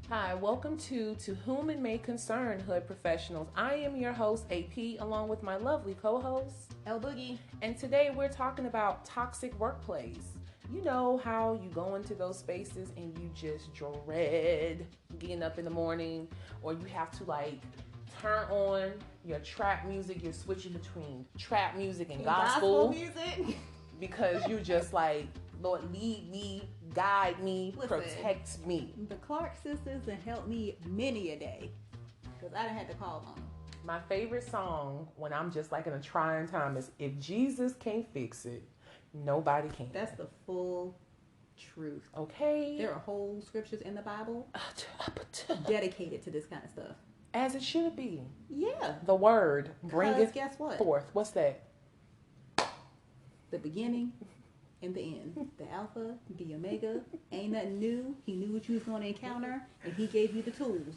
Hi, welcome to Whom It May Concern Hood Professionals. I am your host, AP, along with my lovely co-host, El Boogie. and today we're talking about toxic workplace. You know how you go into those spaces and you just dread getting up in the morning, or you have to turn on your trap music. You're switching between trap music and gospel music. because you just like, Lord, lead me, guide me, Listen, protect me. The Clark sisters have helped me many a day because I didn't have to call on them. My favorite song when I'm just like in a trying time is If Jesus Can't Fix It, Nobody Can. That's the full truth. Okay. There are whole scriptures in the Bible dedicated to this kind of stuff. As it should be. Yeah. The word bringeth guess what? forth. What's that? The beginning and the end. The Alpha, the Omega. Ain't nothing new. He knew what you was going to encounter, and he gave you the tools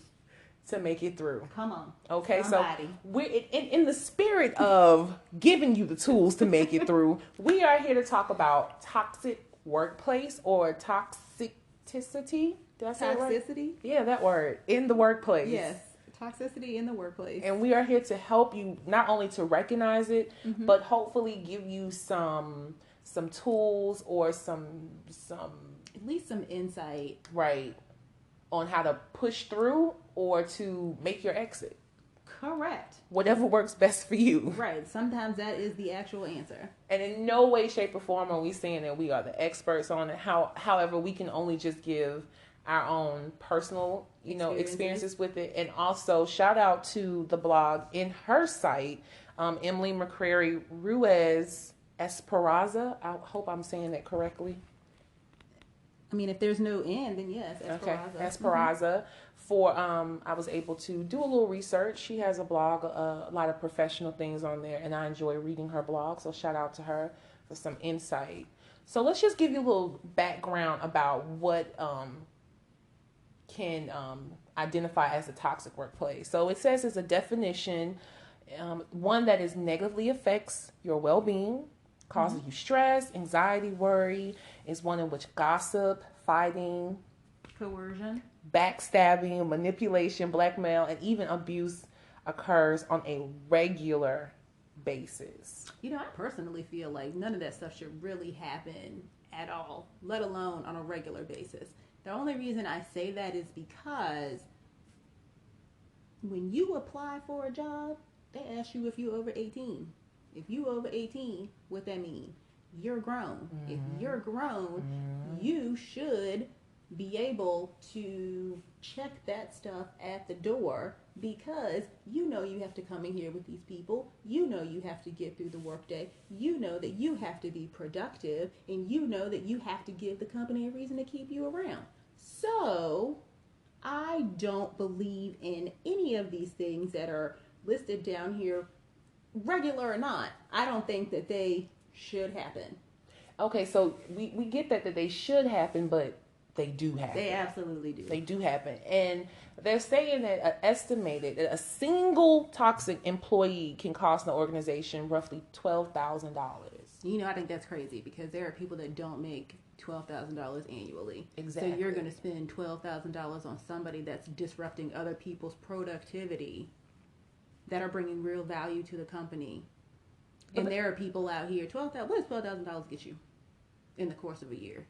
To make it through. Come on. Okay, somebody. So we're in the spirit of giving you the tools to make it through, we are here to talk about toxic workplace or toxicity. Did I say it right? Toxicity? Yeah, that word. In the workplace. Yes. Toxicity in the workplace. And we are here to help you not only to recognize it, but hopefully give you some tools or some at least some insight. Right. On how to push through or to make your exit. Correct. Whatever works best for you. Right. Sometimes that is the actual answer. And in no way, shape, or form are we saying that we are the experts on it. However, we can only just give our own personal, experiences with it. And also, shout out to the blog in her site, Emily McCrary Ruiz Esperanza. I hope I'm saying that correctly. I mean, if there's no N, then yes, Esperanza. Okay, Esperanza. For I was able to do a little research. She has a blog, a lot of professional things on there, and I enjoy reading her blog. So shout out to her for some insight. So let's just give you a little background about what can identify as a toxic workplace. So it says it's a definition, one that is negatively affects your well-being, causes you stress, anxiety, worry, is one in which gossip, fighting, coercion, backstabbing, manipulation, blackmail, and even abuse occurs on a regular basis. I personally feel like none of that stuff should really happen at all, let alone on a regular basis. The only reason I say that is because when you apply for a job, they ask you if you're over 18. If you over 18, what that mean? You're grown. Mm-hmm. If you're grown, you should be able to check that stuff at the door because you have to come in here with these people. You have to get through the workday. That you have to be productive, and that you have to give the company a reason to keep you around. So I don't believe in any of these things that are listed down here, regular or not. I don't think that they should happen. Okay, so we get that they should happen, but they do happen. They absolutely do. They do happen. And they're saying that estimated that a single toxic employee can cost an organization roughly $12,000. I think that's crazy because there are people that don't make $12,000 annually. Exactly. So you're going to spend $12,000 on somebody that's disrupting other people's productivity that are bringing real value to the company. And there are people out here, what does $12,000 get you in the course of a year?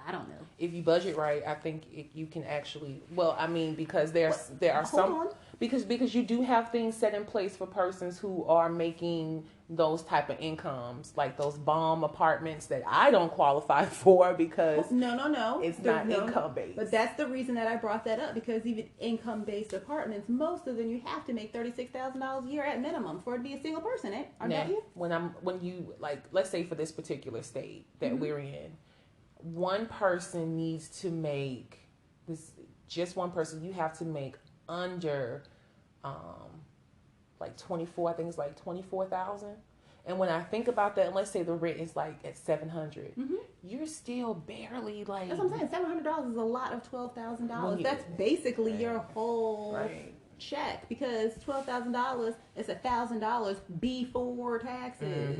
I don't know. If you budget right, I think you can actually. Well, I mean, because there are some because you do have things set in place for persons who are making those type of incomes, like those bomb apartments that I don't qualify for because no, it's not income based. But that's the reason that I brought that up because even income based apartments, most of them you have to make $36,000 a year at minimum for it to be a single person. Don't you? When you let's say for this particular state that we're in. One person needs to make just one person, you have to make under 24, I think it's like 24,000. And when I think about that, and let's say the rent is like at 700, you're still barely like. That's what I'm saying. $700 is a lot of $12,000. That's basically your whole check because $12,000 is $1,000 before taxes.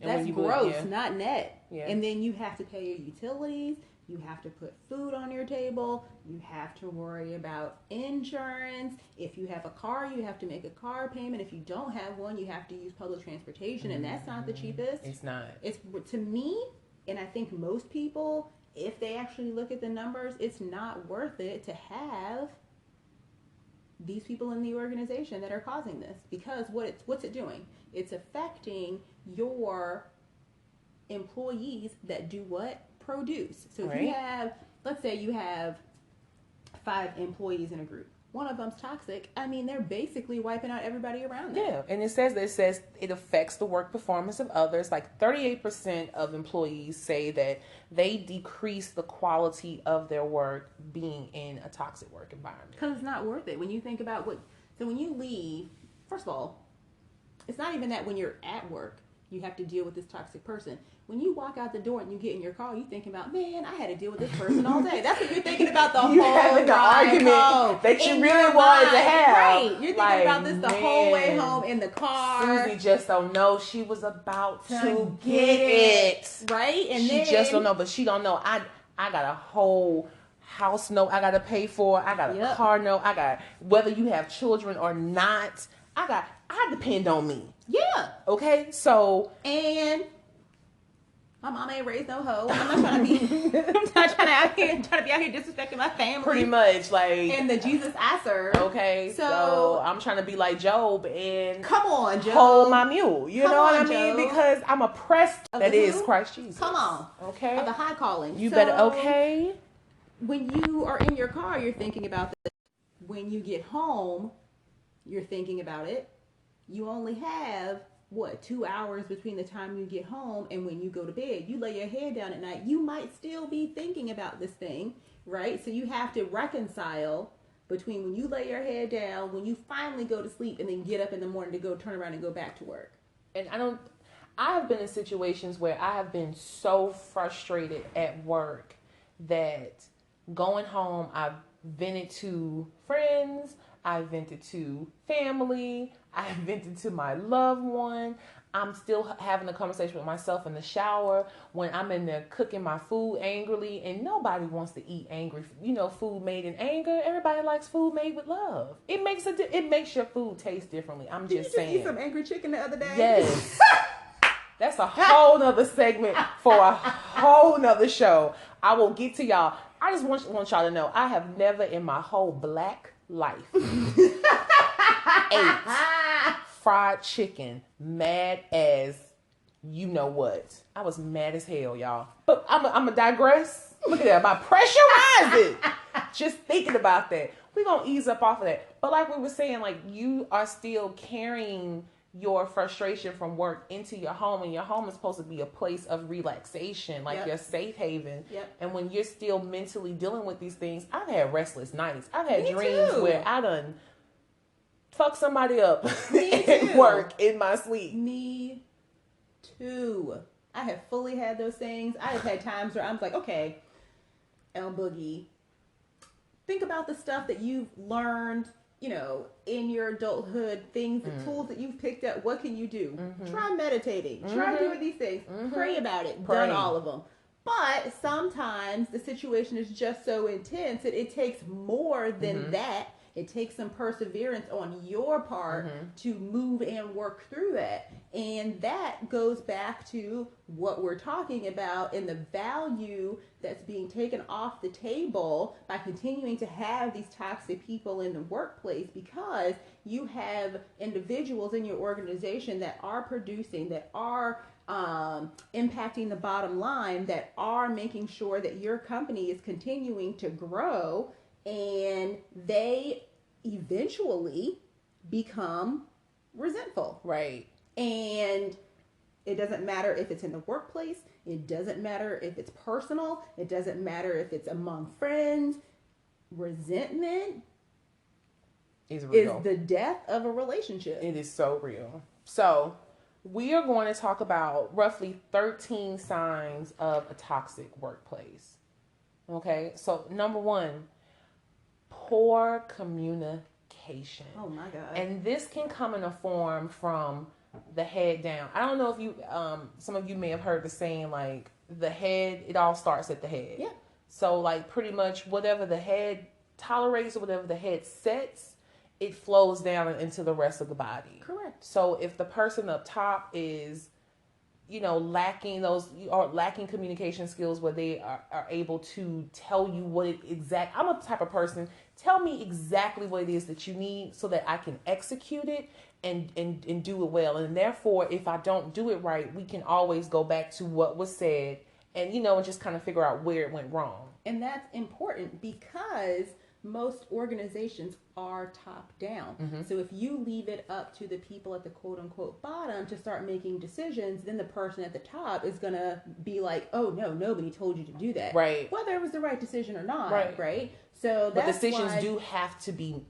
That's gross, not net. Yeah. And then you have to pay your utilities, You have to put food on your table. You have to worry about insurance. If you have a car, you have to make a car payment. If you don't have one, you have to use public transportation, and that's not the cheapest. It's not. It's, to me, and I think most people, if they actually look at the numbers, it's not worth it to have these people in the organization that are causing this, because what's it doing? It's affecting your employees that do what? Produce. So if you have, let's say you have 5 employees in a group. One of them's toxic. I mean, they're basically wiping out everybody around them. Yeah, and it says it affects the work performance of others. Like 38% of employees say that they decrease the quality of their work being in a toxic work environment. Because it's not worth it. When you think about so when you leave, first of all, it's not even that when you're at work, you have to deal with this toxic person. When you walk out the door and you get in your car, you thinking about, man, I had to deal with this person all day. That's what you're thinking about the you whole having the argument that you really wanted to have. Right. You're thinking about this the whole way home in the car. Susie just don't know she was about to get it. Right? And she just don't know, but she don't know. I got a whole house note I got to pay for. I got a car note. I got, whether you have children or not, I depend on me. Yeah. Okay? So. And my mama ain't raised no hoe. I'm not trying to be. I'm not trying to be out here disrespecting my family. Pretty much, like. And the Jesus I serve. Okay, so I'm trying to be like Job and come on, Job, hold my mule. You know what I mean? Job. Because I'm oppressed. That is Christ Jesus. Come on, okay. Of the high calling. You better. Okay. When you are in your car, you're thinking about this. When you get home, you're thinking about it. You only have 2 hours between the time you get home and when you go to bed. You lay your head down at night, you might still be thinking about this thing, right? So you have to reconcile between when you lay your head down, when you finally go to sleep, and then get up in the morning to go turn around and go back to work. And I have been in situations where I have been so frustrated at work that going home, I've vented to friends, I vented to family, I vented to my loved one. I'm still having a conversation with myself in the shower when I'm in there cooking my food angrily, and nobody wants to eat angry. You know, food made in anger. Everybody likes food made with love. It makes your food taste differently. I'm just saying. Did you eat some angry chicken the other day? Yes. That's a whole nother segment for a whole nother show. I will get to y'all. I just want y'all to know I have never in my whole black life ate fried chicken mad as you know what. I was mad as hell, y'all. But I'm going to digress. Look at that. My pressure rising. Just thinking about that. We're going to ease up off of that. But like we were saying, like, you are still carrying your frustration from work into your home, and your home is supposed to be a place of relaxation, like your safe haven. And when you're still mentally dealing with these things, I've had restless nights. I've had dreams where I done fuck somebody up at work in my sleep. Me too. I have fully had those things. I have had times where I'm like, okay, El Boogie, think about the stuff that you've learned, you know, in your adulthood, things, the tools that you've picked up. What can you do? Try meditating. Try doing these things. Pray about it. Done all of them. But sometimes the situation is just so intense that it takes more than that. It takes some perseverance on your part to move and work through that. And that goes back to what we're talking about and the value that's being taken off the table by continuing to have these toxic people in the workplace, because you have individuals in your organization that are producing, that are impacting the bottom line, that are making sure that your company is continuing to grow, and they eventually become resentful. Right. And it doesn't matter if it's in the workplace. It doesn't matter if it's personal. It doesn't matter if it's among friends. Resentment is real. Is the death of a relationship. It is so real. So we are going to talk about roughly 13 signs of a toxic workplace. Okay. So number 1, poor communication. Oh my God. And this can come in a form from the head down. I don't know if you, some of you may have heard the saying, like, the head, it all starts at the head. Yeah. So like pretty much whatever the head tolerates or whatever the head sets, it flows down into the rest of the body. Correct. So if the person up top is, lacking lacking communication skills where they are able to tell you what I'm a type of person, tell me exactly what it is that you need so that I can execute it and do it well. And therefore, if I don't do it right, we can always go back to what was said and, and just kind of figure out where it went wrong. And that's important because most organizations are top down. Mm-hmm. So if you leave it up to the people at the quote unquote bottom to start making decisions, then the person at the top is going to be like, oh no, nobody told you to do that. Right. Whether it was the right decision or not. Right. So but decisions do have to be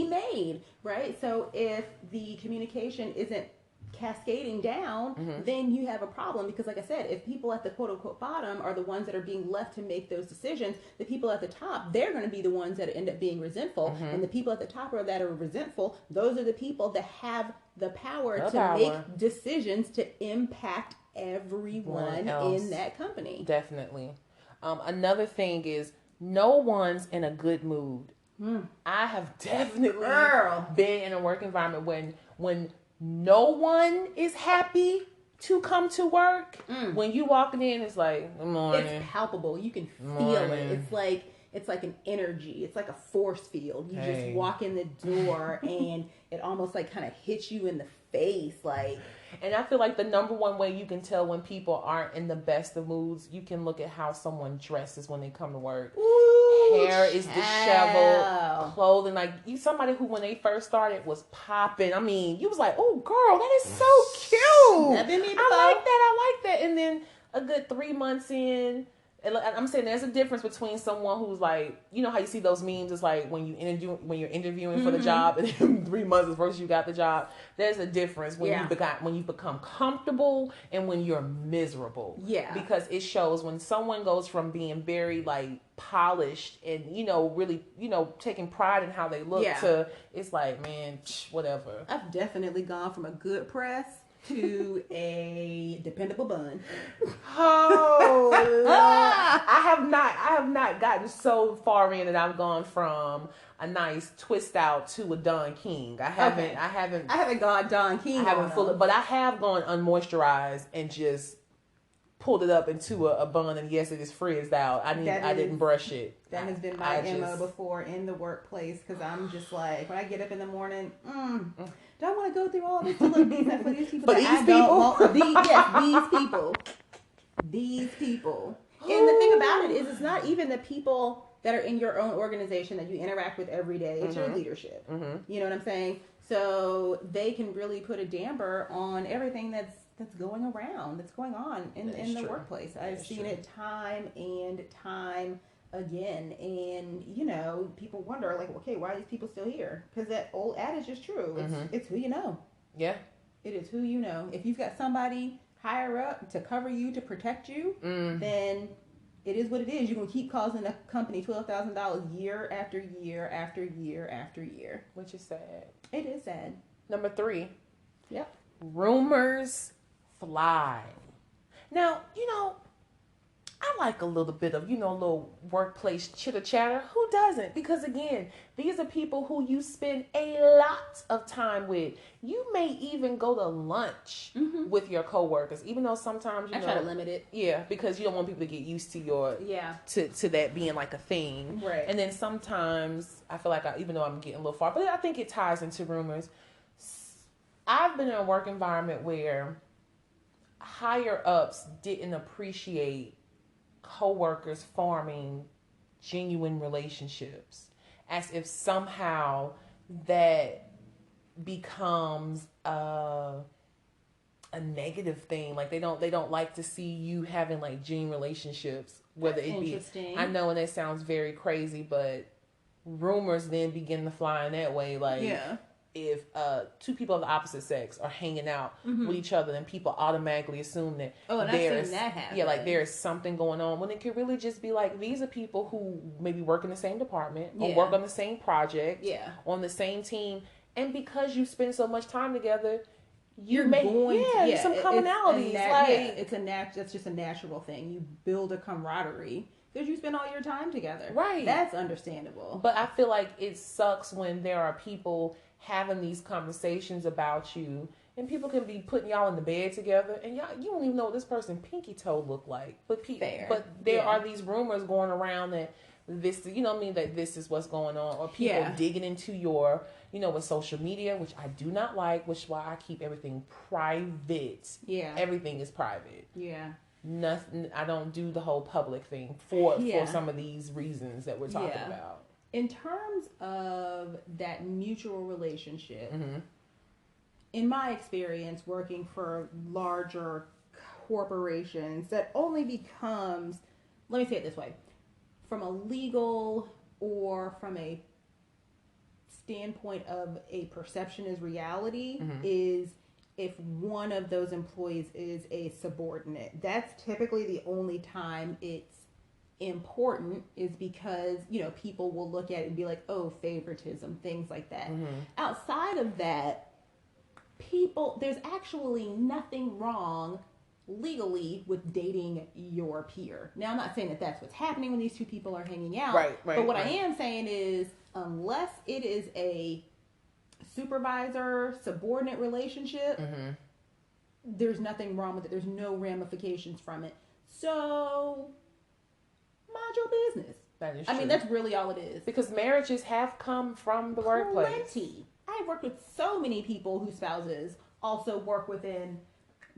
made. Right. So if the communication isn't cascading down, then you have a problem because, like I said, if people at the quote unquote bottom are the ones that are being left to make those decisions, the people at the top, they're going to be the ones that end up being resentful. And the people at the top that are resentful, those are the people that have the power to make decisions to impact everyone in that company. Definitely. Another thing is no one's in a good mood. I have definitely been in a work environment when no one is happy to come to work. When you walking in, it's like, good morning. It's palpable. You can feel it. It's like an energy. It's like a force field. You just walk in the door and it almost like kind of hits you in the face. And I feel like the number one way you can tell when people aren't in the best of moods, you can look at how someone dresses when they come to work. Hair is disheveled, clothing like somebody who when they first started was popping. I mean, you was like, oh girl, that is so cute. I like that. And then a good 3 months in, and I'm saying there's a difference between someone who's like, how you see those memes, it's like when you're interviewing for the job and then 3 months versus you got the job. There's a difference when you become comfortable and when you're miserable. Yeah. Because it shows when someone goes from being very like polished and really taking pride in how they look to it's like, man, whatever. I've definitely gone from a good press to a dependable bun. Oh, I have not gotten so far in that I've gone from a nice twist out to a Don King. I haven't gone Don King. But I have gone unmoisturized and just pulled it up into a bun, and yes, it is frizzed out. I didn't brush it. That has been my MO before in the workplace because I'm just like, when I get up in the morning, do I want to go through all this to look decent for these people? These people. And the thing about it is, it's not even the people that are in your own organization that you interact with every day. It's your leadership. You know what I'm saying? So they can really put a damper on everything that's going on in the workplace. I've seen it time and time again, and people wonder like, okay, why are these people still here? Because that old adage is true. It's who you know. Yeah, it is who you know. If you've got somebody higher up to cover you, to protect you, then it is what it is. You're gonna keep causing a company $12,000 year after year after year after year, which is sad. It is sad. Number 3. Yep. Rumors fly. Now, I like a little bit of, a little workplace chitter chatter. Who doesn't? Because again, these are people who you spend a lot of time with. You may even go to lunch with your coworkers, even though sometimes I try to limit it. Yeah, because you don't want people to get used to your to that being like a thing. Right. And then sometimes I feel like even though I'm getting a little far, but I think it ties into rumors. I've been in a work environment where higher ups didn't appreciate coworkers forming genuine relationships, as if somehow that becomes a negative thing. Like they don't like to see you having like genuine relationships, whether That's it be interesting. I know, and that sounds very crazy, but rumors then begin to fly in that way. Like if two people of the opposite sex are hanging out with each other, then people automatically assume that and I've seen that happen. Yeah, like there is something going on, when it could really just be like, these are people who maybe work in the same department or work on the same project, on the same team, and because you spend so much time together, you're going some commonalities. It's just a natural thing. You build a camaraderie because you spend all your time together. Right. That's understandable. But I feel like it sucks when there are people having these conversations about you, and people can be putting y'all in the bed together, and y'all, you don't even know what this person pinky toe look like. But there are these rumors going around that this, you know what I mean, that this is what's going on, or people digging into your, you know, with social media, which I do not like, which is why I keep everything private. Yeah. Everything is private. Yeah. Nothing. I don't do the whole public thing for some of these reasons that we're talking about. In terms of that mutual relationship, Mm-hmm. in my experience working for larger corporations, that only becomes, let me say it this way, from a legal or from a standpoint of a perception is reality, is if one of those employees is a subordinate. That's typically the only time it's important, is because, you know, people will look at it and be like, oh, favoritism, things like that. Outside of that, there's actually nothing wrong legally with dating your peer. Now, I'm not saying that that's what's happening when these two people are hanging out. Right. But what I am saying is, unless it is a supervisor subordinate relationship, there's nothing wrong with it. There's no ramifications from it. So mind your business. That is true. I mean, that's really all it is. Because marriages have come from the workplace. Plenty. I've worked with so many people whose spouses also work within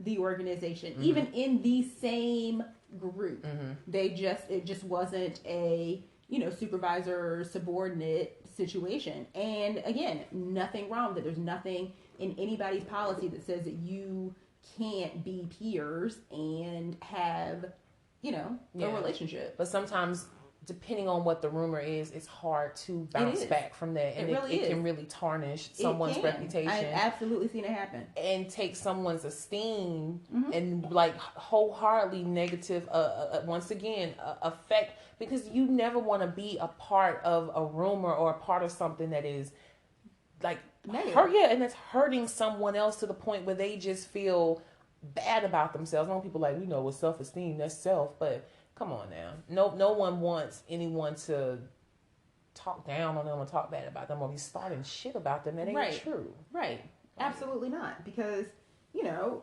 the organization, even in the same group. It just wasn't a, you know, supervisor subordinate situation. And again, nothing wrong with it. There's nothing in anybody's policy that says that you can't be peers and have, you know, a relationship. But sometimes, depending on what the rumor is, it's hard to bounce back from that. And it can really tarnish someone's reputation. I've absolutely seen it happen. And take someone's esteem and like wholeheartedly negative, once again, affect, because you never want to be a part of a rumor or a part of something that is like and that's hurting someone else to the point where they just feel bad about themselves. I know people like, you know, with self-esteem, that's self, but come on now. No one wants anyone to talk down on them or talk bad about them or be starting shit about them. That ain't true. Right. Absolutely not. Because, you know,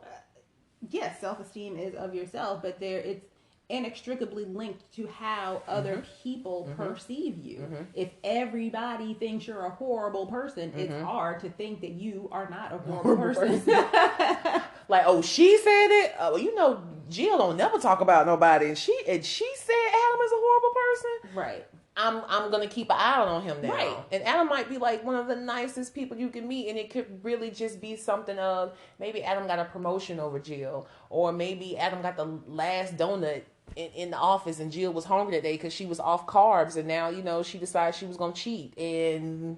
yes, self-esteem is of yourself, but it's inextricably linked to how other people perceive you. If everybody thinks you're a horrible person, it's hard to think that you are not a horrible person. Like, oh, she said it. Well, you know, Jill don't never talk about nobody, and she said Adam is a horrible person. Right. I'm gonna keep an eye on him now. Right. And Adam might be like one of the nicest people you can meet, and it could really just be something of maybe Adam got a promotion over Jill, or maybe Adam got the last donut in the office, and Jill was hungry that day because she was off carbs, and now, you know, she decided she was gonna cheat, and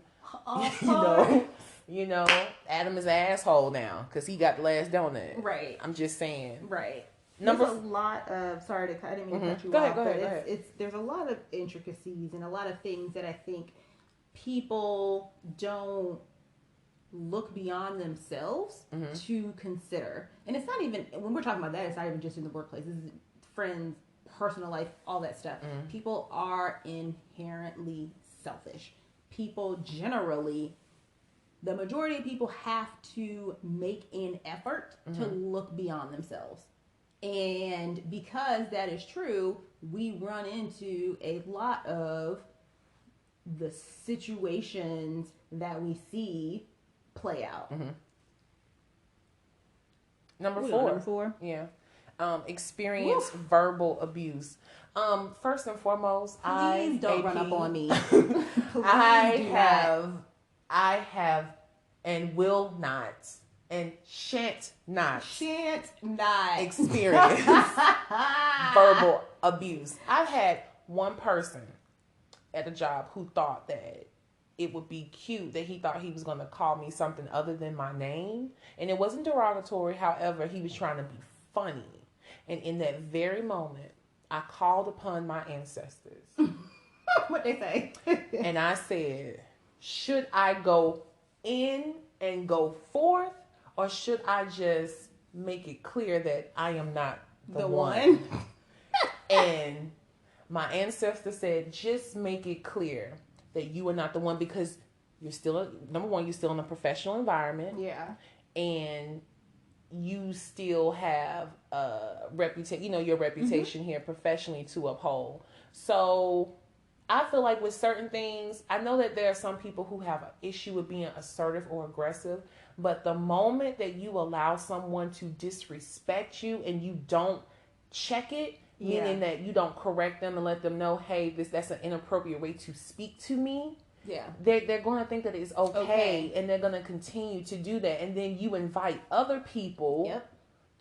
you know, Adam is an asshole now because he got the last donut. Right. I'm just saying. Right. There's a lot of, sorry to cut, I didn't mean to cut you off, go ahead. There's a lot of intricacies and a lot of things that I think people don't look beyond themselves to consider. And it's not even, when we're talking about that, it's not even just in the workplace. This is friends, personal life, all that stuff. People are inherently selfish. People generally, the majority of people have to make an effort to look beyond themselves. And because that is true, we run into a lot of the situations that we see play out. Number four. Yeah. Experience verbal abuse. First and foremost, Please don't run up on me. I have and will not and shan't not experience verbal abuse. I've had one person at a job who thought that it would be cute, that he thought he was going to call me something other than my name. And it wasn't derogatory. However, he was trying to be funny. And in that very moment, I called upon my ancestors. What they say? And I said, should I go in and go forth, or should I just make it clear that I am not the one? And my ancestor said, just make it clear that you are not the one, because you're still, number one, you're still in a professional environment. Yeah. And you still have a reputation, you know, your reputation here professionally to uphold. So I feel like with certain things, I know that there are some people who have an issue with being assertive or aggressive, but the moment that you allow someone to disrespect you and you don't check it, meaning that you don't correct them and let them know, hey, that's an inappropriate way to speak to me. Yeah. They're going to think that it's okay, and they're going to continue to do that. And then you invite other people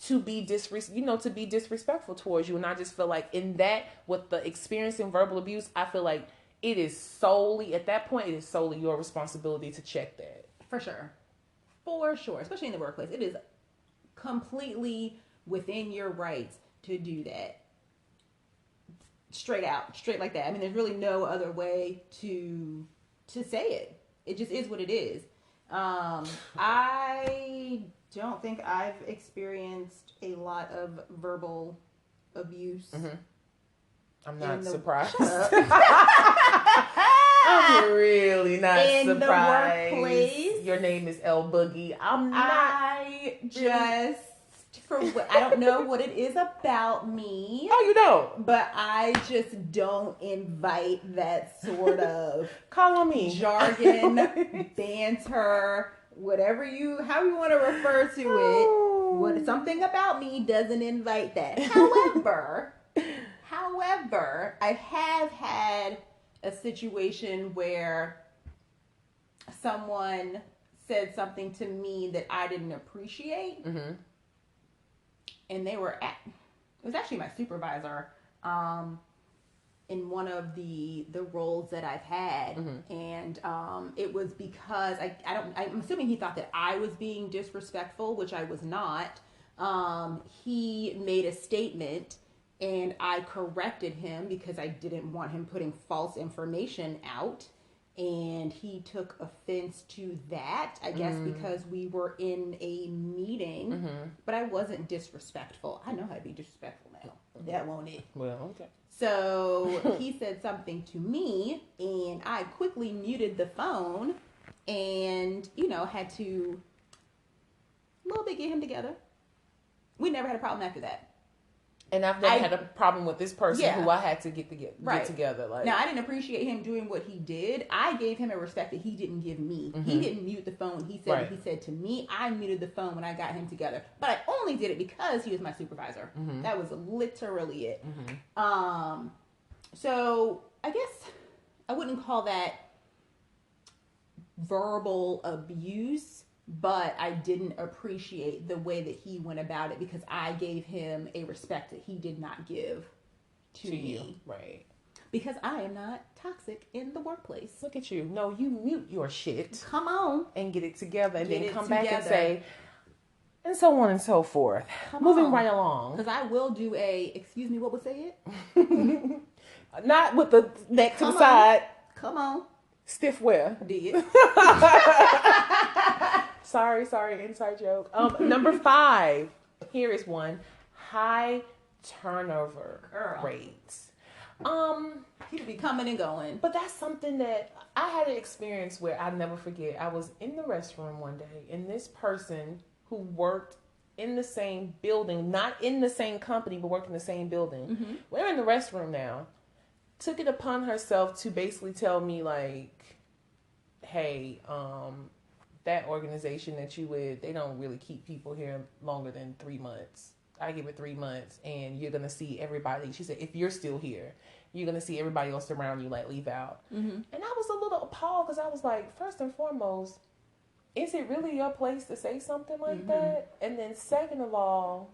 to be disrespectful towards you. And I just feel like in that, with the experience in verbal abuse, I feel like it is solely, at that point, it is solely your responsibility to check that. For sure. Especially in the workplace. It is completely within your rights to do that. Straight like that. I mean, there's really no other way to say it. It just is what it is. I don't think I've experienced a lot of verbal abuse. I'm not surprised. I'm really not surprised. In the workplace. Your name is El Boogie. I don't know what it is about me. Oh, you don't? But I just don't invite that sort of call on me jargon, banter, however you want to refer to it. Something about me doesn't invite that. However, I have had a situation where someone said something to me that I didn't appreciate. And it was actually my supervisor in one of the roles that I've had. And it was because I'm assuming he thought that I was being disrespectful, which I was not. He made a statement and I corrected him because I didn't want him putting false information out. And he took offense to that, I guess, because we were in a meeting, but I wasn't disrespectful. I know how to be disrespectful now. That won't it. Well, okay. So he said something to me, and I quickly muted the phone and, had to a little bit get him together. We never had a problem after that. And I've never had a problem with this person who I had to get together. Like, now, I didn't appreciate him doing what he did. I gave him a respect that he didn't give me. He didn't mute the phone. He said what he said to me. I muted the phone when I got him together. But I only did it because he was my supervisor. That was literally it. So I guess I wouldn't call that verbal abuse, but I didn't appreciate the way that he went about it because I gave him a respect that he did not give to me. You. Right. Because I am not toxic in the workplace. Look at you. No, you mute your shit. Come on. And get it together and then come back and say, and so on and so forth. Moving right along. Because I will do excuse me, what would say it? Not with the neck to the side. Come on. Stiff wear. Did. Sorry, inside joke. Number 5. Here is one. High turnover rates. People be coming and going. But that's something that I had an experience where I'll never forget. I was in the restroom one day, and this person who worked in the same building, not in the same company, but worked in the same building. We're in the restroom now. Took it upon herself to basically tell me, like, hey, that organization that you with, they don't really keep people here longer than 3 months. I give it 3 months, and you're going to see everybody. She said, if you're still here, you're going to see everybody else around you, like, leave out. And I was a little appalled because I was like, first and foremost, is it really your place to say something like that? And then second of all,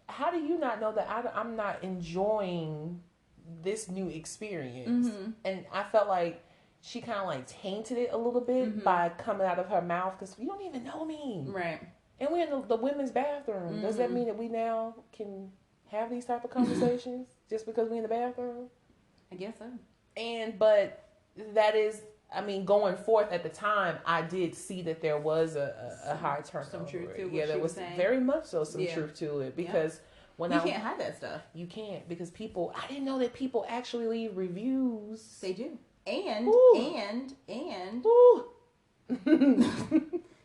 how do you not know that I'm not enjoying this new experience? And I felt like she kind of like tainted it a little bit by coming out of her mouth because you don't even know me. Right. And we're in the women's bathroom. Does that mean that we now can have these type of conversations just because we're in the bathroom? I guess so. But that is, I mean, going forth at the time, I did see that there was a high turnover. Some truth to it. Yeah, there was very much so some truth to it because when you can't hide that stuff. You can't, because people, I didn't know that people actually leave reviews. They do. And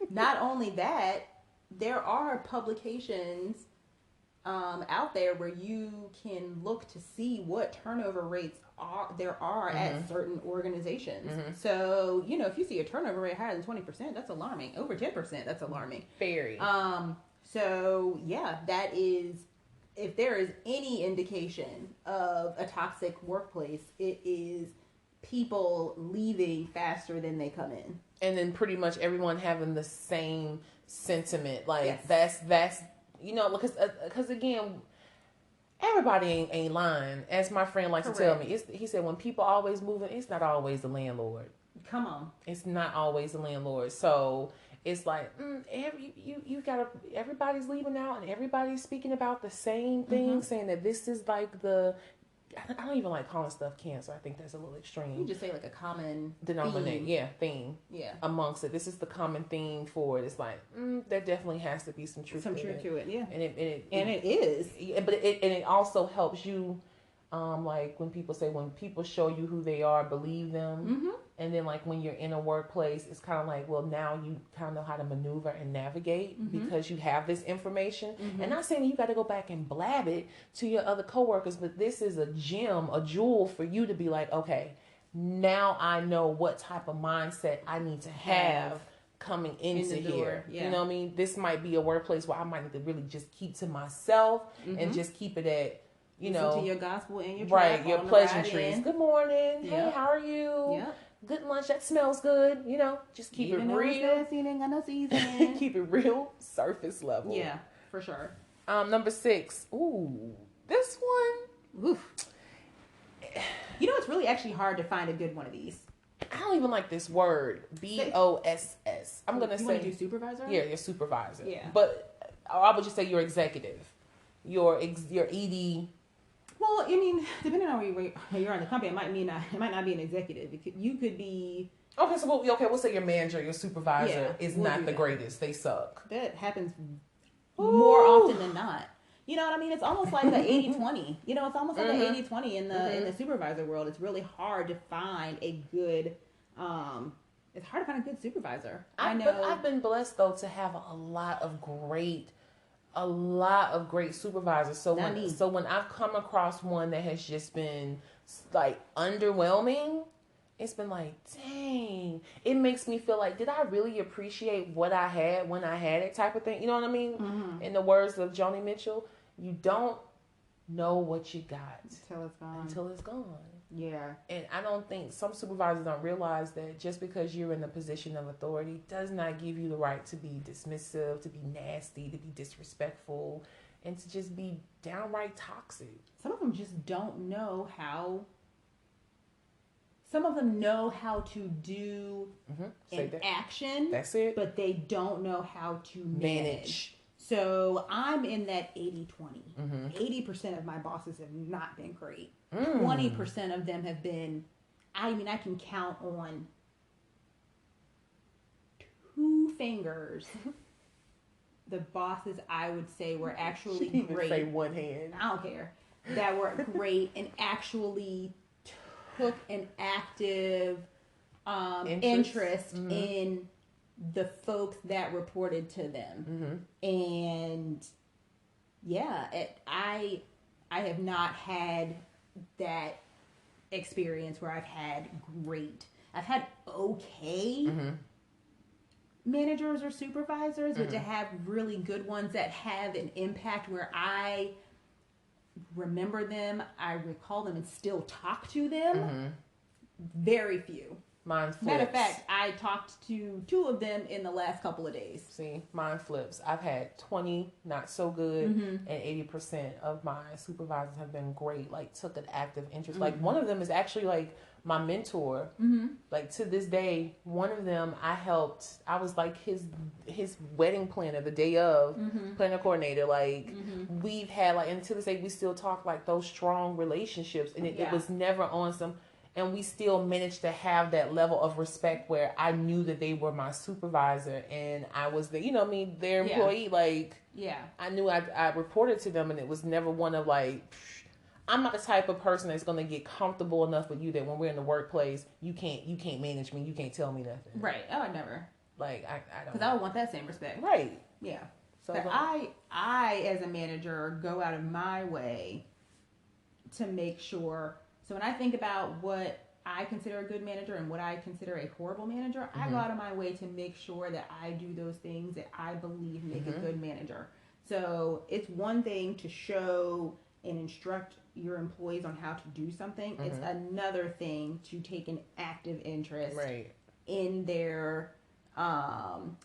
not only that, there are publications out there where you can look to see what turnover rates there are at certain organizations. So, you know, if you see a turnover rate higher than 20%, that's alarming. Over 10%, that's alarming. Very. So yeah, that is, if there is any indication of a toxic workplace, it is people leaving faster than they come in. And then pretty much everyone having the same sentiment. Like, Yes. that's you know, because again, everybody ain't lying. As my friend likes to tell me, he said, when people always moving, it's not always the landlord. Come on. It's not always the landlord. So it's like, you gotta, everybody's leaving out and everybody's speaking about the same thing, saying that this is like I don't even like calling stuff cancer. I think that's a little extreme. You just say like a common denominator, theme. Yeah. Amongst it, this is the common theme for it. It's like there definitely has to be some truth. To it, yeah. And it is. But it also helps you, like when people say, when people show you who they are, believe them. And then like when you're in a workplace, it's kind of like, well, now you kind of know how to maneuver and navigate because you have this information. And not saying you got to go back and blab it to your other coworkers, but this is a gem, a jewel for you to be like, okay, now I know what type of mindset I need to have coming into here. Yeah. You know what I mean? This might be a workplace where I might need to really just keep to myself and just keep it at, you know, to your gospel and your right, your pleasantries. Good morning. Yep. Hey, how are you? Yep. Good lunch. That smells good. You know, just keep Even it real. ain't got no season. Keep it real, surface level. Yeah, for sure. Number 6. Ooh, this one. Oof. You know, it's really actually hard to find a good one of these. I don't even like this word. BOSS. I'm gonna you say. Want to do supervisor? Yeah, your supervisor. Yeah. But I would just say your executive, your ED. Well, I mean, depending on where you're in the company, it might not be an executive. You could be. Okay, so we'll say your manager, your supervisor is not the greatest. They suck. That happens more often than not. You know what I mean? It's almost like the 80-20. You know, it's almost like the 80-20 in the supervisor world. It's really hard to find a good it's hard to find a good supervisor. I know. But I've been blessed though to have a lot of great supervisors. So when I've come across one that has just been like underwhelming, it's been like, dang, it makes me feel like, did I really appreciate what I had when I had it, type of thing? You know what I mean? In the words of Joni Mitchell, you don't know what you got until it's gone. Yeah. And I don't think some supervisors don't realize that just because you're in a position of authority does not give you the right to be dismissive, to be nasty, to be disrespectful, and to just be downright toxic. Some of them just don't know how. Some of them know how to do an action. That's it. But they don't know how to manage. So I'm in that 80-20. 80% of my bosses have not been great. 20% of them have been, I mean, I can count on 2 fingers the bosses I would say were actually great. Say one hand. I don't care. That were great and actually took an active interest in the folks that reported to them. And yeah, I have not had that experience where I've had okay managers or supervisors, but to have really good ones that have an impact where I remember them, I recall them and still talk to them, very few. Mine flips. Matter of fact, I talked to 2 of them in the last couple of days. See, mine flips. I've had 20 not so good, and 80% of my supervisors have been great. Like, took an active interest. Like, one of them is actually like my mentor. Like, to this day, one of them I was like his wedding planner the day of, planner coordinator. Like, we've had like, and to this day we still talk like those strong relationships, and it was never on some. and we still managed to have that level of respect where I knew that they were my supervisor and I was the, you know what I mean, their employee. Like, I knew I reported to them, and it was never one of like, I'm not the type of person that's going to get comfortable enough with you that when we're in the workplace, you can't manage me, you can't tell me nothing. Right. I would never. Like, I don't. Because I would want that same respect. Right. Yeah. So I, as a manager, go out of my way to make sure. So when I think about what I consider a good manager and what I consider a horrible manager, I go out of my way to make sure that I do those things that I believe make a good manager. So it's one thing to show and instruct your employees on how to do something. It's another thing to take an active interest in their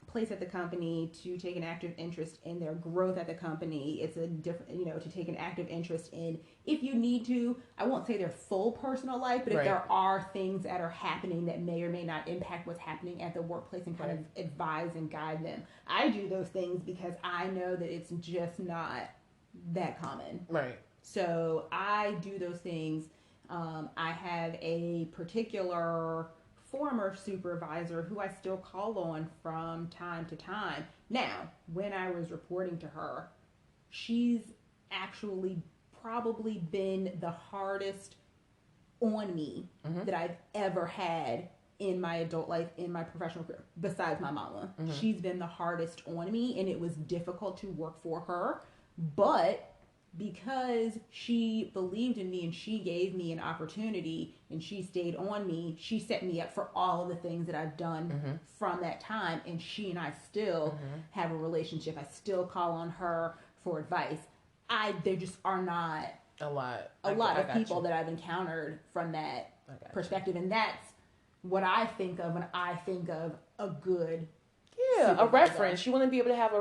place at the company, to take an active interest in their growth at the company. It's a different, to take an active interest in, if you need to, I won't say their full personal life, but if there are things that are happening that may or may not impact what's happening at the workplace, and kind of advise and guide them. I do those things because I know that it's just not that common. Right. So I do those things. I have a particular former supervisor who I still call on from time to time. Now, when I was reporting to her, she's actually probably been the hardest on me that I've ever had in my adult life, in my professional career, besides my mama. She's been the hardest on me, and it was difficult to work for her. But because she believed in me and she gave me an opportunity and she stayed on me, she set me up for all of the things that I've done from that time. And she and I still have a relationship. I still call on her for advice. There just are not a lot of people that I've encountered from that perspective. And that's what I think of when I think of a good supervisor. A reference. You want to be able to have a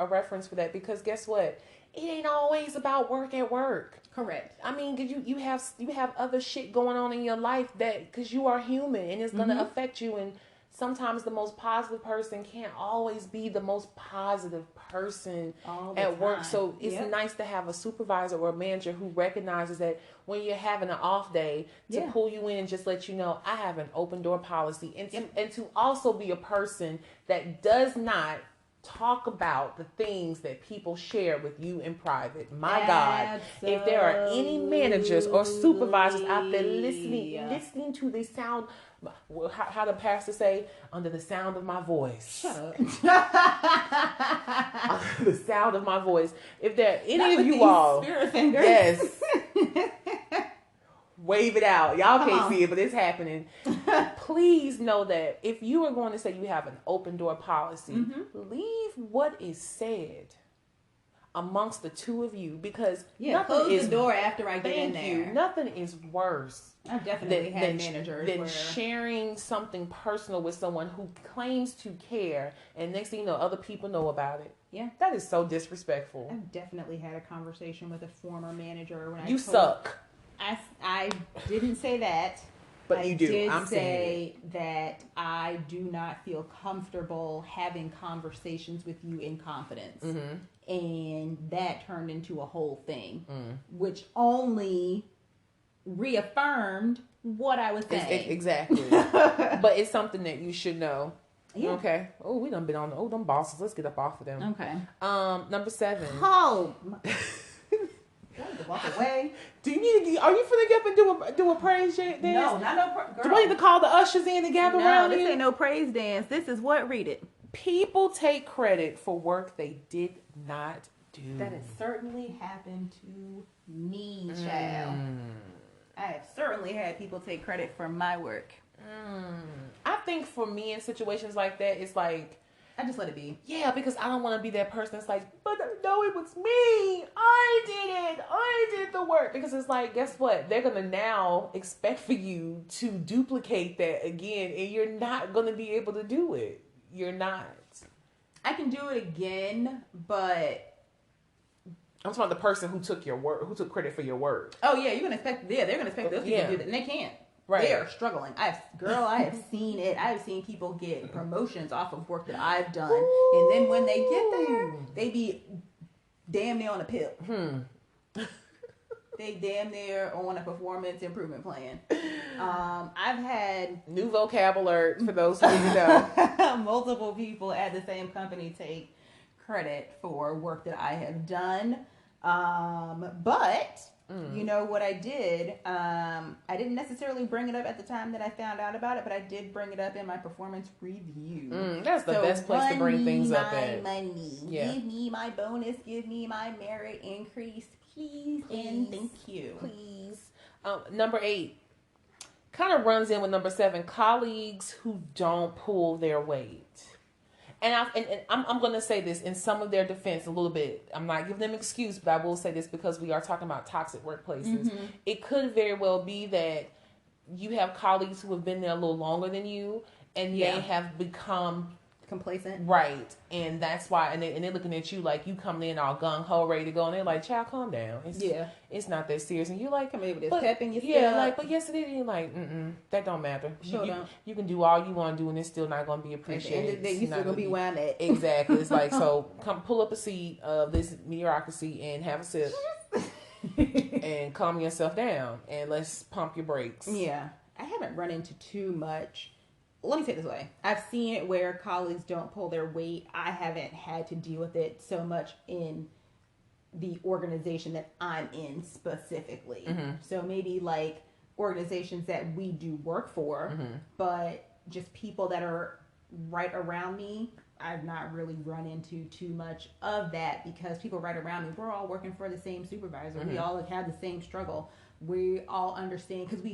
reference for that, because guess what? It ain't always about work at work. Correct. I mean, you have other shit going on in your life that, because you are human and it's going to affect you. And sometimes the most positive person can't always be the most positive person at work. So it's nice to have a supervisor or a manager who recognizes that when you're having an off day, to pull you in and just let you know, I have an open door policy. And to also be a person that does not talk about the things that people share with you in private. My God, if there are any managers or supervisors out there listening to the sound, how the pastor say, under the sound of my voice. Shut up. The sound of my voice. If there are any of you all, spirit fingers. Yes. Wave it out. Y'all can't see it, but it's happening. Please know that if you are going to say you have an open door policy, leave what is said amongst the two of you, because close the door after I get in there. Nothing is worse. I've definitely had managers than sharing something personal with someone who claims to care, and next thing you know, other people know about it. Yeah, that is so disrespectful. I've definitely had a conversation with a former manager when you suck. I didn't say that. But you do. I'm saying that I do not feel comfortable having conversations with you in confidence. And that turned into a whole thing, which only reaffirmed what I was saying. Exactly. But it's something that you should know. Yeah. Okay. Oh, we done been on them bosses. Let's get up off of them. Okay. Number 7. Oh. To walk away. Do you need to? Are you finna get up and do a praise dance? No, not no. Girl. Do I need to call the ushers in to gather around? No, this ain't no praise dance. This is what? Read it. People take credit for work they did not do. That has certainly happened to me, child. I have certainly had people take credit for my work. I think for me in situations like that, it's like, I just let it be. Yeah, because I don't want to be that person that's like, but no, it was me. I did it. I did the work. Because it's like, guess what? They're going to now expect for you to duplicate that again, and you're not going to be able to do it. You're not. I can do it again, but I'm talking about the person who took your work, who took credit for your work. Oh yeah, you're gonna expect. Yeah, they're gonna expect those people to do that, and they can't. Right. They are struggling. I have seen it. I have seen people get promotions off of work that I've done, and then when they get there, they be damn near on a pill. They they damn near on a performance improvement plan. I've had new vocab alert for those who didn't know. multiple people at the same company take credit for work that I have done. But you know what I did? I didn't necessarily bring it up at the time that I found out about it, but I did bring it up in my performance review. That's the best place to bring things up at. Money. Yeah. Give me my bonus. Give me my merit increase, please. And thank you. Please. Number 8 kind of runs in with number 7. Colleagues who don't pull their weight. And I'm going to say this in some of their defense a little bit. I'm not giving them excuse, but I will say this because we are talking about toxic workplaces. Mm-hmm. It could very well be that you have colleagues who have been there a little longer than you, and they have become complacent, right? And that's why, and they're looking at you like you coming in all gung ho, ready to go, and they're like, "Child, calm down. It's not that serious." And you're like, "Come here with this pep in your step." Yeah, like, but yes, it is. And you're like, that don't matter. You can do all you want to do, and it's still not going to be appreciated. At the end of the day, you still gonna be where I'm at. Exactly. It's like, so come pull up a seat of this mediocrity and have a sip, and calm yourself down, and let's pump your brakes. Yeah, I haven't run into too much. Let me say it this way. I've seen it where colleagues don't pull their weight. I haven't had to deal with it so much in the organization that I'm in specifically. Mm-hmm. So maybe like organizations that we do work for, but just people that are right around me, I've not really run into too much of that because people right around me, we're all working for the same supervisor. We all have the same struggle. We all understand because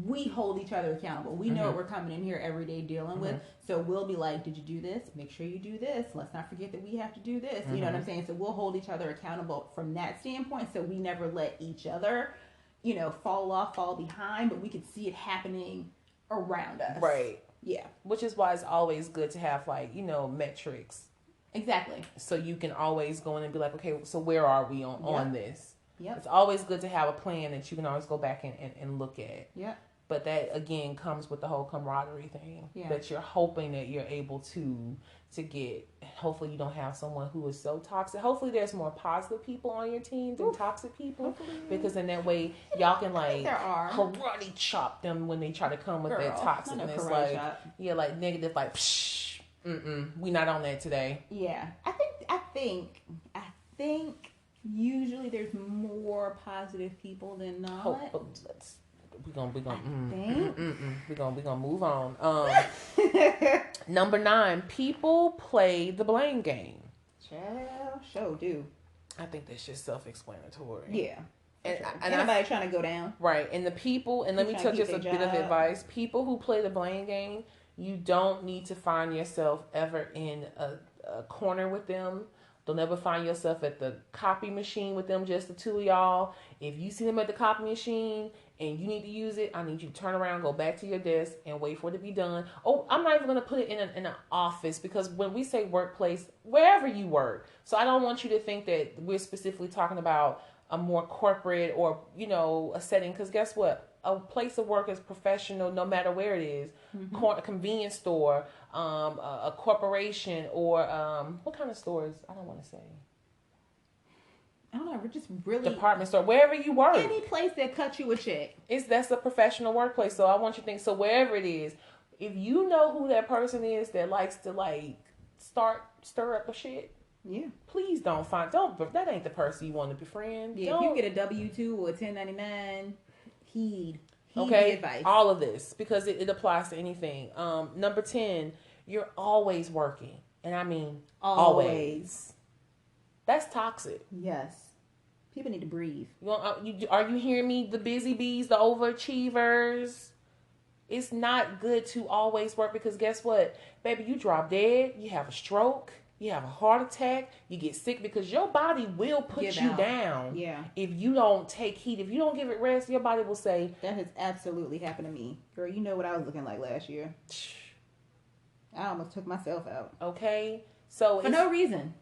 we hold each other accountable. We know what we're coming in here every day dealing with. So we'll be like, did you do this? Make sure you do this. Let's not forget that we have to do this. You know what I'm saying? So we'll hold each other accountable from that standpoint. So we never let each other, fall behind, but we could see it happening around us. Right. Yeah. Which is why it's always good to have metrics. Exactly. So you can always go in and be like, okay, so where are we on this? Yep. It's always good to have a plan that you can always go back and look at. Yeah. But that, again, comes with the whole camaraderie thing. Yeah. That you're hoping that you're able to get. Hopefully you don't have someone who is so toxic. Hopefully there's more positive people on your team than toxic people. Hopefully. Because in that way, y'all can there are. karate chop them when they try to come with that toxic. And it's like, like negative, like, psh, we not on that today. Yeah. I think usually there's more positive people than not. We're gonna move on. Number 9, people play the blame game. Child, do. I think that's just self-explanatory. Yeah. And anybody trying to go down. Right. And the people, and let me tell you just a bit of advice. People who play the blame game, you don't need to find yourself ever in a corner with them. Don't ever find yourself at the copy machine with them, just the two of y'all. If you see them at the copy machine and you need to use it, I need you to turn around, go back to your desk, and wait for it to be done. Oh, I'm not even going to put it in an office because when we say workplace, wherever you work. So I don't want you to think that we're specifically talking about a more corporate or, a setting. Because guess what? A place of work is professional no matter where it is. A convenience store, a corporation, or what kind of stores? I don't want to say. I don't know. We're just really department store, wherever you work. Any place that cuts you a check. That's a professional workplace. So I want you to think. So wherever it is, if you know who that person is that likes to stir up a shit. Yeah. Please don't that ain't the person you want to befriend. Yeah. If you get a W-2 or a 1099, heed the advice. All of this because it applies to anything. Number 10, you're always working, and I mean always. That's toxic. Yes. People need to breathe. Are you hearing me? The busy bees, the overachievers. It's not good to always work because guess what, baby? You drop dead. You have a stroke. You have a heart attack. You get sick because your body will put you down. Yeah. If you don't take heed, if you don't give it rest, your body will say. That has absolutely happened to me. Girl, you know what I was looking like last year. I almost took myself out. Okay. So for no reason.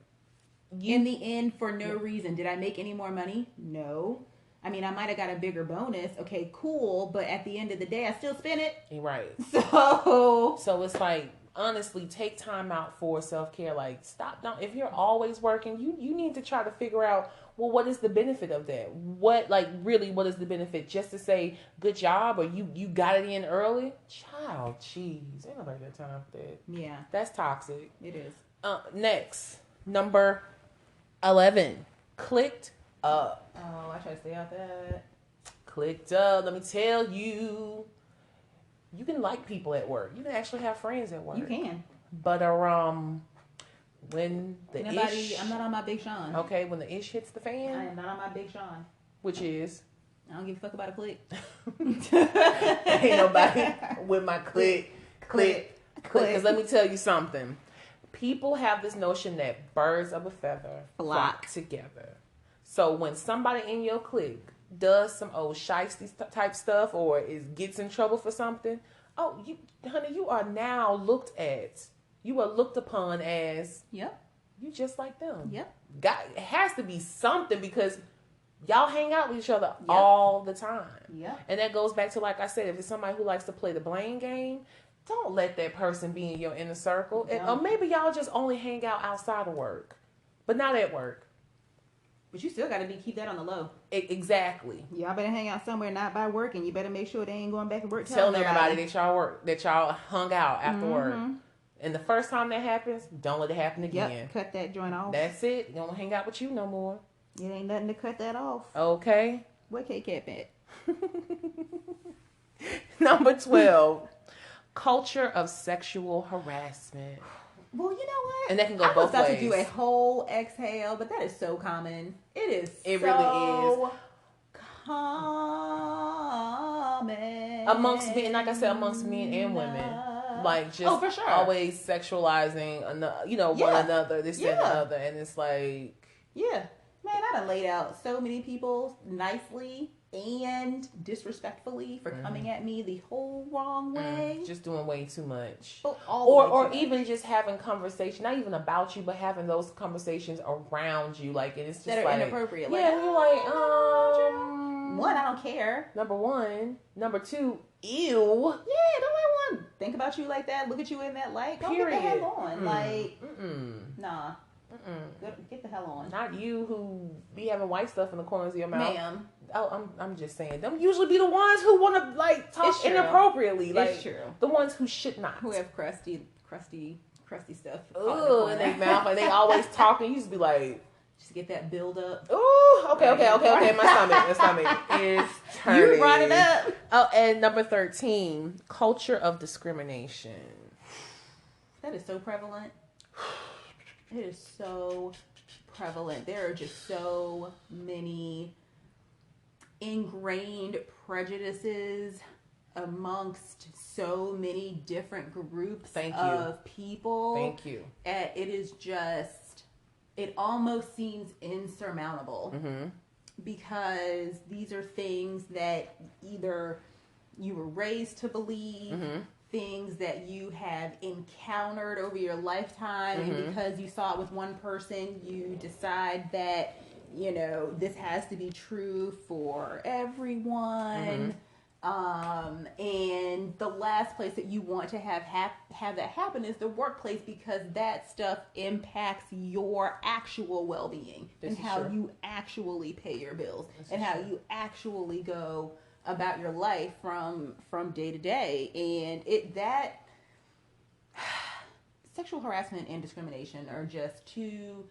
In the end, for no reason. Did I make any more money? No. I mean, I might have got a bigger bonus. Okay, cool. But at the end of the day, I still spent it. Right. So it's like, honestly, take time out for self-care. Like, if you're always working, you need to try to figure out well, what is the benefit of that? What, like, really, what is the benefit? Just to say good job, or you got it in early? Child, jeez, ain't nobody got time for that. Yeah, that's toxic. it is. Next, number 11, clicked up. Oh, I try to stay out that. Clicked up. Let me tell you, you can like people at work. You can actually have friends at work. You can. But when the ish, I'm not on my Big Sean. okay, when the ish hits the I fan, am not on my Big Sean. which is, I don't give a fuck about a click. ain't nobody with my click. Because let me tell you something. People have this notion that birds of a feather flock together. So when somebody in your clique does some old shiesty type stuff or gets in trouble for something, oh, honey, you are now looked at. You are looked upon as, yep, you just like them. Yep. It has to be something because y'all hang out with each other all the time. Yeah. And that goes back to, like I said, if it's somebody who likes to play the blame game, don't let that person be in your inner circle. No. Or maybe y'all just only hang out outside of work, but not at work. But you still got to keep that on the low. Exactly. Y'all better hang out somewhere not by work, and you better make sure they ain't going back to work. Telling everybody that y'all hung out after work. Mm-hmm. And the first time that happens, don't let it happen again. Yep, cut that joint off. That's it. Don't hang out with you no more. It ain't nothing to cut that off. Okay. Where K-Cap at? Number 12, culture of sexual harassment. Well, you know what? And that can go both I was about ways. to do a whole exhale, but that is so common. It really is. Common. Amongst men, like I said, amongst men and women. Like, just for sure. always sexualizing, one another, this and the other. And it's like... Yeah. Man, I done laid out so many people nicely and disrespectfully for coming at me the whole wrong way. Just doing way too much. Or even just having conversation, not even about you, but having those conversations around you. Like, and it's just that are like... inappropriate. Yeah, like, you're like, one, I don't care. Number one. Number two, ew. Yeah, don't let one think about you like that. Look at you in that light. Go get the hell on. Like, nah. Get the hell on. Not you who be having white stuff in the corners of your mouth. Ma'am. Oh, I'm just saying. Them usually be the ones who want to, like, talk inappropriately. Like, it's true. The ones who should not. Who have crusty stuff. Ooh, in their mouth. Like, they always talking. You just be like... Just get that build up. Ooh, okay. My stomach is turning. You brought it up. Oh, and number 13, culture of discrimination. That is so prevalent. It is so prevalent. There are just so many ingrained prejudices amongst so many different groups of people. Thank you. And it is just, it almost seems insurmountable because these are things that either you were raised to believe, things that you have encountered over your lifetime, and because you saw it with one person, you decide that, you know, this has to be true for everyone. And the last place that you want to have that happen is the workplace, because that stuff impacts your actual well-being and how you actually pay your bills and how you actually go about your life from day to day. And that sexual harassment and discrimination are just two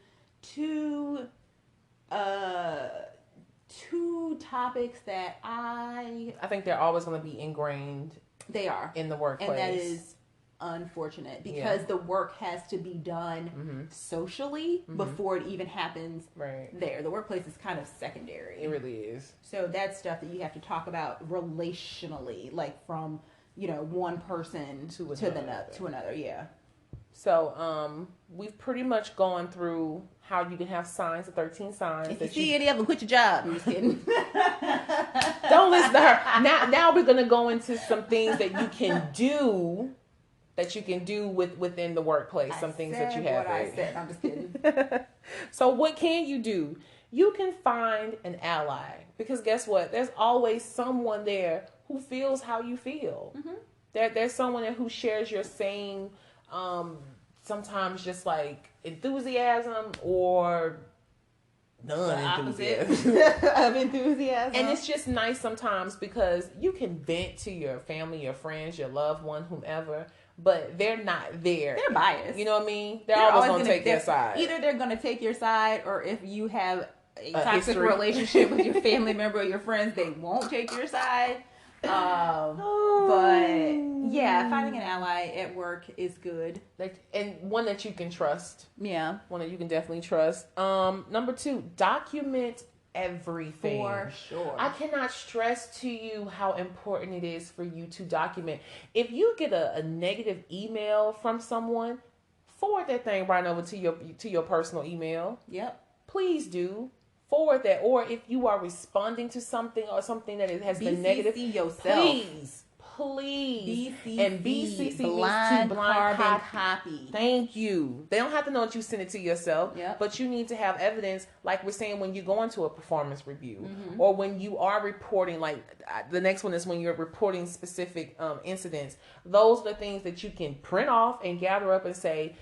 topics that I think they're always going to be ingrained. They are in the workplace, and that is unfortunate because the work has to be done socially before it even happens. There, the workplace is kind of secondary. It really is. So that's stuff that you have to talk about relationally, like from one person to another. Yeah. So, we've pretty much gone through how you can have signs, the 13 signs. If you see any of them, quit your job. I'm just kidding. Don't listen to her. Now we're going to go into some things that you can do, within the workplace. Some things that you have. I said. I'm just kidding. So what can you do? You can find an ally, because guess what? There's always someone there who feels how you feel. There's someone there who shares your same... sometimes just like enthusiasm or non-enthusiasm of enthusiasm. And it's just nice sometimes because you can vent to your family, your friends, your loved one, whomever, but they're not there. They're biased. You know what I mean? They're always going to take their side. Either they're going to take your side, or if you have a toxic relationship with your family member or your friends, they won't take your side. But yeah, finding an ally at work is good. And one that you can trust. Yeah. One that you can definitely trust. Number 2, document everything. For sure. I cannot stress to you how important it is for you to document. If you get a negative email from someone, forward that thing right over to your personal email. Yep. Please do. Forward that. Or if you are responding to something or something that has been negative, yourself. Please. BCC blind carbon copy. Thank you. They don't have to know that you sent it to yourself, yep. But you need to have evidence, like we're saying when you go into a performance review, or when you are reporting, like the next one is when you're reporting specific incidents. Those are the things that you can print off and gather up and say,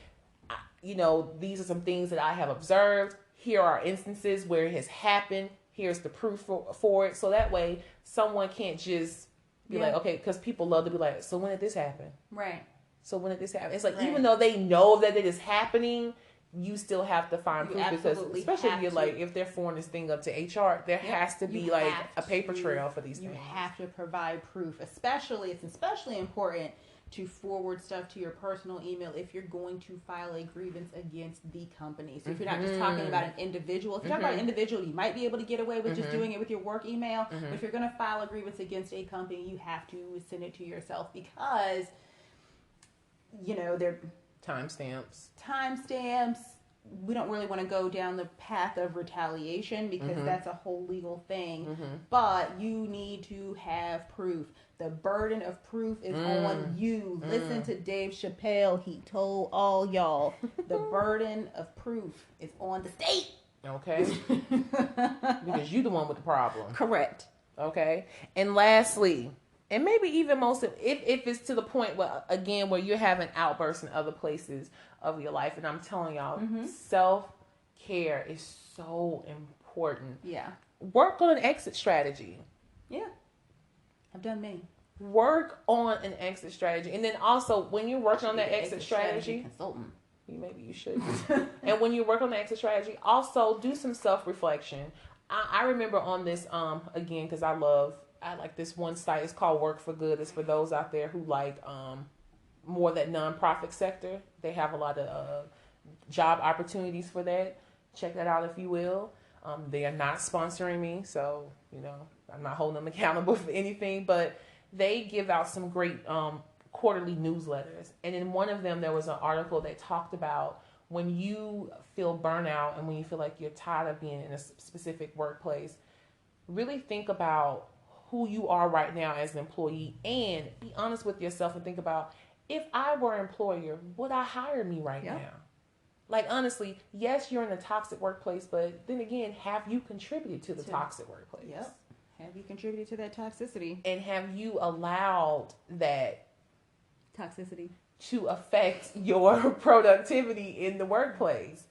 these are some things that I have observed. Here are instances where it has happened. Here's the proof for it. So that way someone can't just be like, okay, because people love to be like, so when did this happen? Right. So when did this happen? It's like, even though they know that it is happening, you still have to find proof, because especially if they're forwarding this thing up to HR, there has to be like a paper trail for these things. You have to provide proof. It's especially important to forward stuff to your personal email if you're going to file a grievance against the company. So if you're not just talking about an individual, if you're talking about an individual, you might be able to get away with just doing it with your work email. But if you're going to file a grievance against a company, you have to send it to yourself, because they're timestamps. We don't really want to go down the path of retaliation, because that's a whole legal thing. But you need to have proof. The burden of proof is on you. Listen to Dave Chappelle. He told all y'all, the burden of proof is on the state. Okay. Because you're the one with the problem. Correct. Okay. And lastly, and maybe even most if it's to the point where you're having outbursts in other places of your life, and I'm telling y'all, self-care is so important. Yeah. Work on an exit strategy. Yeah. I've done me. Work on an exit strategy. And then also, when you're working on that exit strategy, consultant. Maybe you should. And when you work on the exit strategy, also do some self-reflection. I remember on this, again, because I like this one site. It's called Work for Good. It's for those out there who like more that nonprofit sector. They have a lot of job opportunities for that. Check that out if you will. They are not sponsoring me, so I'm not holding them accountable for anything, but they give out some great quarterly newsletters. And in one of them, there was an article that talked about when you feel burnout and when you feel like you're tired of being in a specific workplace, really think about who you are right now as an employee, and be honest with yourself and think about, if I were an employer, would I hire me right now? Like, honestly, yes, you're in a toxic workplace, but then again, have you contributed to the toxic workplace? Yep. Have you contributed to that toxicity? And have you allowed that toxicity to affect your productivity in the workplace?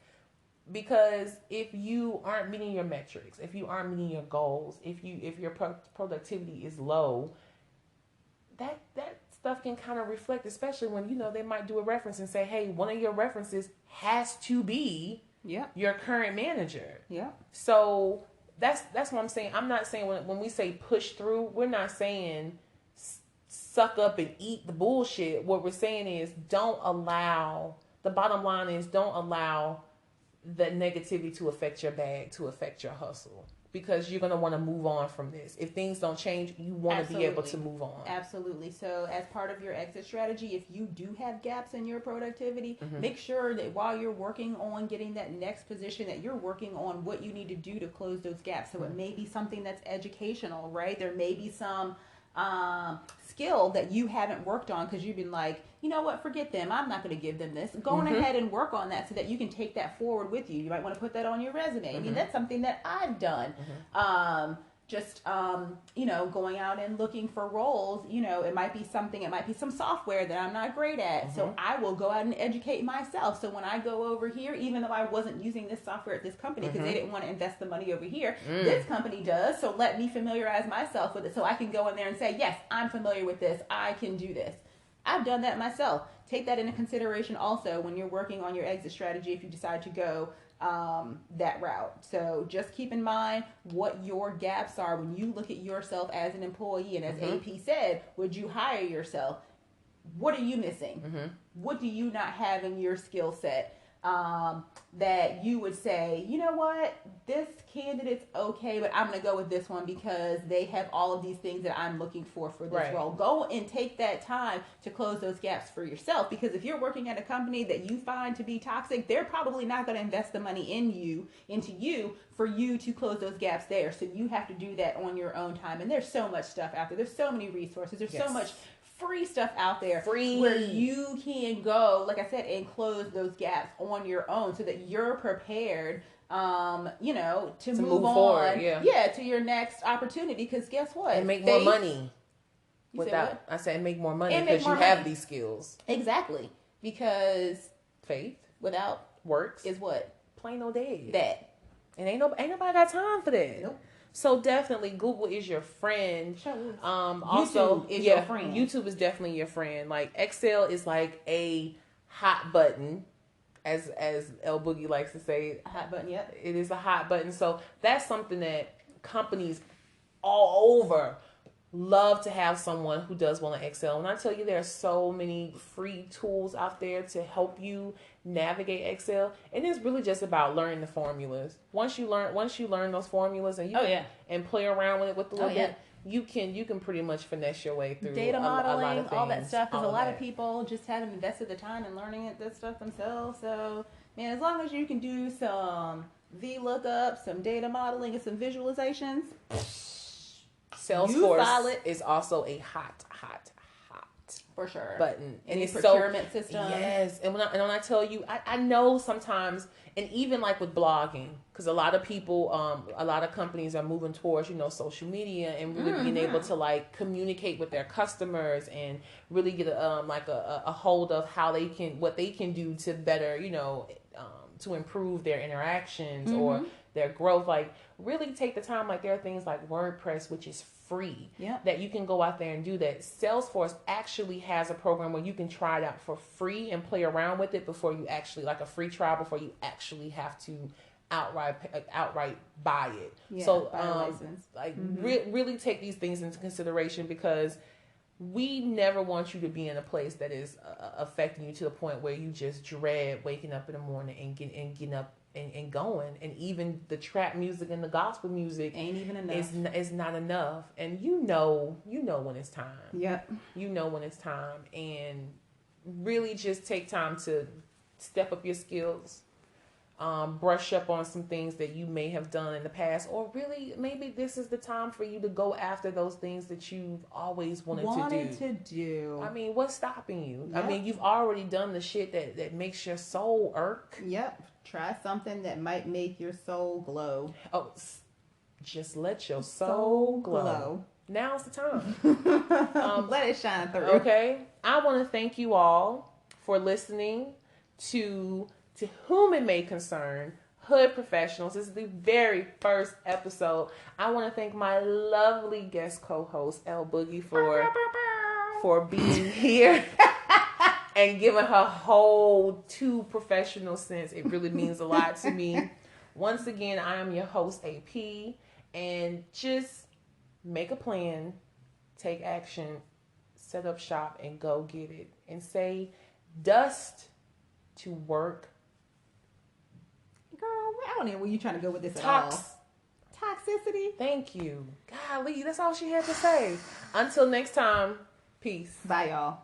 Because if you aren't meeting your metrics, if you aren't meeting your goals, if your productivity is low, that stuff can kind of reflect, especially when they might do a reference and say, hey, one of your references has to be your current manager. Yeah. So that's what I'm saying. I'm not saying when we say push through, we're not saying suck up and eat the bullshit. What we're saying is don't allow the negativity to affect your bag, to affect your hustle. Because you're going to want to move on from this. If things don't change, you want to be able to move on. Absolutely. So as part of your exit strategy, if you do have gaps in your productivity, make sure that while you're working on getting that next position, that you're working on what you need to do to close those gaps. So it may be something that's educational, right? There may be some skill that you haven't worked on because you've been like, you know what, forget them. I'm not going to give them this. Go on ahead and work on that so that you can take that forward with you. You might want to put that on your resume. I mean, that's something that I've done. just going out and looking for roles. It might be some software that I'm not great at, so I will go out and educate myself. So when I go over here, even though I wasn't using this software at this company because they didn't want to invest the money over here, this company does, so let me familiarize myself with it so I can go in there and say, yes, I'm familiar with this, I can do this. I've done that myself. Take that into consideration also when you're working on your exit strategy if you decide to go that route. So just keep in mind what your gaps are when you look at yourself as an employee. And as AP said, would you hire yourself? What are you missing? What do you not have in your skill set that you would say, you know what, this candidate's okay, but I'm going to go with this one because they have all of these things that I'm looking for this role. Go and take that time to close those gaps for yourself, because if you're working at a company that you find to be toxic, they're probably not going to invest the money into you for you to close those gaps there. So you have to do that on your own time. And there's so much stuff out there. There's so many resources. There's so much free stuff out there where you can go, like I said, and close those gaps on your own so that you're prepared to move on forward, to your next opportunity. Because guess what? And make more money. I said make more money because you have these skills. Exactly. Because faith without works is what? Plain old dead. That. And ain't nobody got time for that. Nope. So definitely Google is your friend. Sure is. Also, YouTube is your friend. YouTube is definitely your friend. Like Excel is like a hot button, as El Boogie likes to say. A hot button, yep. It is a hot button. So that's something that companies all over love to have someone who does well in Excel. When I tell you there are so many free tools out there to help you navigate Excel, and it's really just about learning the formulas. Once you learn those formulas and and play around with it with a little bit, you can pretty much finesse your way through data modeling, a lot of things, all that stuff. Because a lot of people just haven't invested the time in learning that stuff themselves. So man, as long as you can do some VLOOKUP, some data modeling, and some visualizations. Salesforce is also a hot for sure button, and it's procurement system. Yes, and when I tell you, I know sometimes, and even like with blogging, because a lot of people, a lot of companies are moving towards social media and really being able to like communicate with their customers and really get a hold of what they can do to better to improve their interactions or their growth. Like really take the time. Like there are things like WordPress, which is free, that you can go out there and do that. Salesforce actually has a program where you can try it out for free and play around with it before you actually, like a free trial before you actually have to outright buy it. Really take these things into consideration, because we never want you to be in a place that is affecting you to the point where you just dread waking up in the morning and getting up and going. And even the trap music and the gospel music ain't even enough. It's not enough. And you know when it's time. Yep. You know when it's time. And really just take time to step up your skills. Brush up on some things that you may have done in the past, or really maybe this is the time for you to go after those things that you've always wanted to do. I mean, what's stopping you? Yep. I mean, you've already done the shit that makes your soul irk. Yep. Try something that might make your soul glow. Oh, just let your soul glow. Now's the time. Let it shine through. Okay. I want to thank you all for listening to whom it may concern, Hood Professionals. This is the very first episode. I want to thank my lovely guest co-host, El Boogie, for being here and giving her whole two professional sense. It really means a lot to me. Once again, I am your host, AP, and just make a plan, take action, set up shop, and go get it. And say dust to work. Girl, I don't know where you trying to go with this at all. Toxicity. Thank you. Golly, that's all she had to say. Until next time, peace. Bye, y'all.